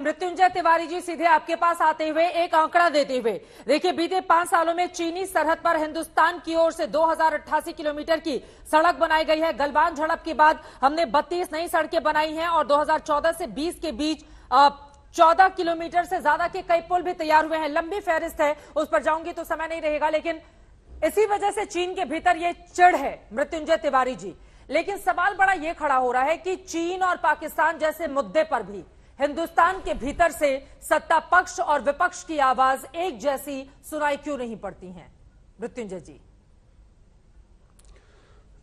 मृत्युंजय तिवारी जी सीधे आपके पास आते हुए एक आंकड़ा देते हुए, देखिए बीते 5 सालों में चीनी सरहद पर हिंदुस्तान की ओर से 2088 किलोमीटर की सड़क बनाई गई है। गलवान झड़प के बाद हमने 32 नई सड़कें बनाई हैं और 2014 से 20 के बीच 14 किलोमीटर से ज्यादा के कई पुल भी तैयार हुए हैं। लंबी फहरिस्त है, उस पर जाऊंगी तो समय नहीं रहेगा, लेकिन इसी वजह से चीन के भीतर ये चिढ़ है मृत्युंजय तिवारी जी। लेकिन सवाल बड़ा ये खड़ा हो रहा है कि चीन और पाकिस्तान जैसे मुद्दे पर भी हिंदुस्तान के भीतर से सत्ता पक्ष और विपक्ष की आवाज एक जैसी सुनाई क्यों नहीं पड़ती है मृत्युंजय जी?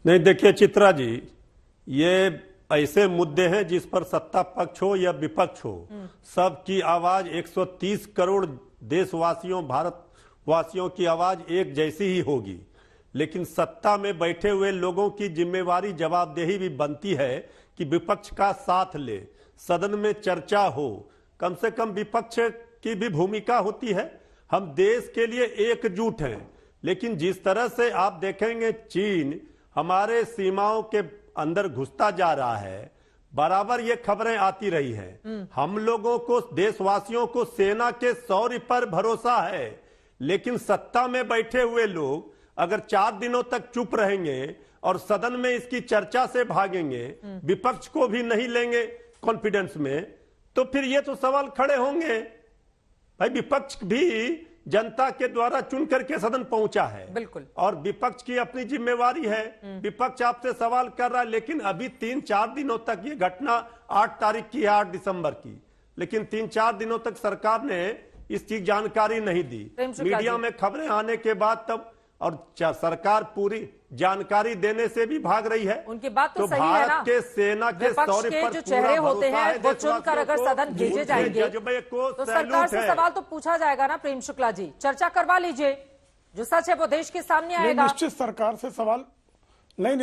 नहीं, देखिए चित्रा जी, ये ऐसे मुद्दे हैं जिस पर सत्ता पक्ष हो या विपक्ष हो, सबकी आवाज 130 करोड़ देशवासियों, भारतवासियों की आवाज एक जैसी ही होगी। लेकिन सत्ता में बैठे हुए लोगों की जिम्मेवारी, जवाबदेही भी बनती है कि विपक्ष का साथ ले, सदन में चर्चा हो, कम से कम विपक्ष की भी भूमिका होती है। हम देश के लिए एकजुट हैं। लेकिन जिस तरह से आप देखेंगे चीन हमारे सीमाओं के अंदर घुसता जा रहा है, बराबर ये खबरें आती रही हैं। हम लोगों को, देशवासियों को सेना के शौर्य पर भरोसा है, लेकिन सत्ता में बैठे हुए लोग अगर 4 दिनों तक चुप रहेंगे और सदन में इसकी चर्चा से भागेंगे, विपक्ष को भी नहीं लेंगे कॉन्फिडेंस में, तो फिर ये तो सवाल खड़े होंगे। भाई विपक्ष भी जनता के द्वारा चुन करके सदन पहुंचा है, बिल्कुल, और विपक्ष की अपनी जिम्मेवारी है। विपक्ष आपसे सवाल कर रहा है, लेकिन अभी 3-4 दिनों तक, ये घटना 8 तारीख की है, 8 दिसंबर की, लेकिन 3-4 दिनों तक सरकार ने इसकी जानकारी नहीं दी। मीडिया में खबरें आने के बाद तब, और सरकार पूरी जानकारी देने से भी भाग रही है। उनकी बात तो सही भारत है ना, के सेना के शौर्य पर जो चेहरे होते हैं वो चुनकर अगर सदन भेजे जाएंगे तो सरकार से सवाल तो पूछा जाएगा ना। प्रेम शुक्ला जी, चर्चा करवा लीजिए, जो सच है वो देश के सामने आएगा। निश्चित सरकार से सवाल नहीं,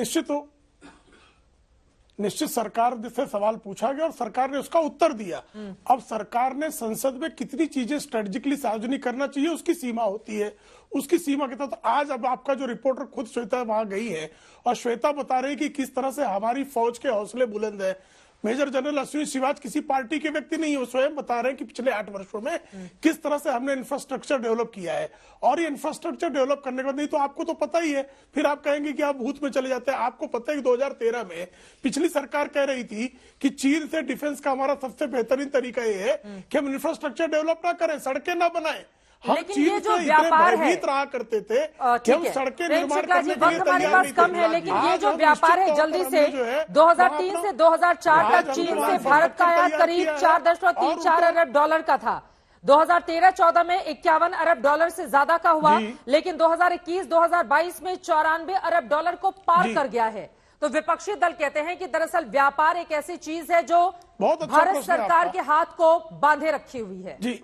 निश्चित सरकार से सवाल पूछा गया और सरकार ने उसका उत्तर दिया। अब सरकार ने संसद में कितनी चीजें स्ट्रेटेजिकली सार्वजनिक करना चाहिए उसकी सीमा होती है, उसकी सीमा के तहत आज अब आपका जो रिपोर्टर खुद श्वेता वहां गई है और श्वेता बता रही कि किस तरह से हमारी फौज के हौसले बुलंद है। मेजर जनरल अश्विनी श्रीवास्तव किसी पार्टी के व्यक्ति नहीं है, वो स्वयं बता रहे हैं कि पिछले 8 वर्षों में किस तरह से हमने इंफ्रास्ट्रक्चर डेवलप किया है। और ये इंफ्रास्ट्रक्चर डेवलप करने के बाद, नहीं तो आपको तो पता ही है, फिर आप कहेंगे कि आप भूत में चले जाते हैं। आपको पता है कि 2013 में पिछली सरकार कह रही थी कि चीन से डिफेंस का हमारा सबसे बेहतरीन तरीका ये है कि हम इंफ्रास्ट्रक्चर डेवलप ना करें, सड़कें ना बनाए। हम चीन से इतने भयभीत रहा करते थे कि हम सड़कें निर्माण करने के लिए तैयार कम है। लेकिन ये जो व्यापार है, जल्दी से 2003 से 2004 तक चीन से भारत का आयात करीब 4.34 अरब डॉलर का था। 2013-14 में 51 अरब डॉलर से ज्यादा का हुआ, लेकिन 2021-2022 में 94 अरब डॉलर को पार कर गया है। तो विपक्षी दल कहते हैं कि दरअसल व्यापार एक ऐसी चीज है जो भारत सरकार के हाथ को बांधे रखी हुई है। जी,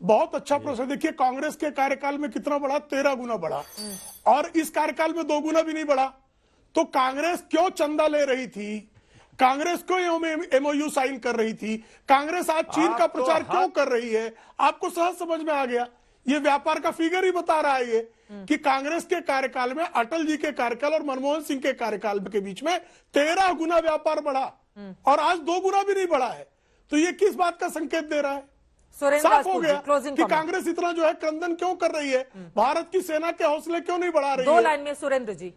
बहुत अच्छा प्रश्न। देखिए कांग्रेस के कार्यकाल में कितना बढ़ा, 13 गुना बढ़ा, और इस कार्यकाल में 2 गुना भी नहीं बढ़ा। तो कांग्रेस क्यों चंदा ले रही थी, कांग्रेस क्यों एमओयू साइन कर रही थी, कांग्रेस आज चीन का प्रचार क्यों कर रही है, आपको सहज समझ में आ गया। ये व्यापार का फिगर ही बता रहा है ये कि कांग्रेस के कार्यकाल में, अटल जी के कार्यकाल और मनमोहन सिंह के कार्यकाल के बीच में 13 गुना व्यापार बढ़ा और आज 2 गुना भी नहीं बढ़ा है। तो ये किस बात का संकेत दे रहा है? साफ हो गया कि कांग्रेस इतना जो है क्रंदन क्यों कर रही है, भारत की सेना के हौसले क्यों नहीं बढ़ा रही है। 2 लाइन में सुरेंद्र जी,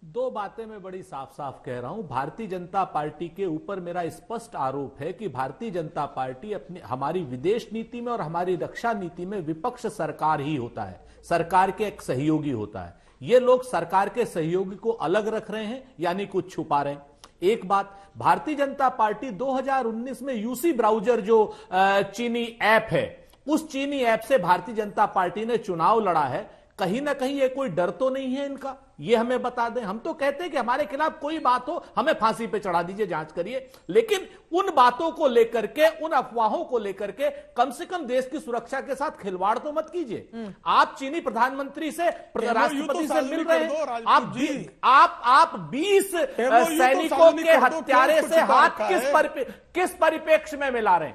2 बातें मैं बड़ी साफ साफ कह रहा हूं। भारतीय जनता पार्टी के ऊपर मेरा स्पष्ट आरोप है कि भारतीय जनता पार्टी अपनी, हमारी विदेश नीति में और हमारी रक्षा नीति में विपक्ष सरकार ही होता है, सरकार के एक सहयोगी होता है। ये लोग सरकार के सहयोगी को अलग रख रहे हैं, यानी कुछ छुपा रहे हैं। एक बात, भारतीय जनता पार्टी 2019 में यूसी ब्राउजर जो चीनी ऐप है, उस चीनी ऐप से भारतीय जनता पार्टी ने चुनाव लड़ा है। कहीं ना कहीं ये कोई डर तो नहीं है इनका, ये हमें बता दें। हम तो कहते हैं कि हमारे खिलाफ कोई बात हो हमें फांसी पे चढ़ा दीजिए, जांच करिए, लेकिन उन बातों को लेकर के, उन अफवाहों को लेकर के कम से कम देश की सुरक्षा के साथ खिलवाड़ तो मत कीजिए। आप चीनी प्रधानमंत्री से, राष्ट्रपति से मिल रहे हैं, आप 20 सैनिकों के हत्यारे से हाथ किस परिप्रेक्ष्य में मिला रहे हैं?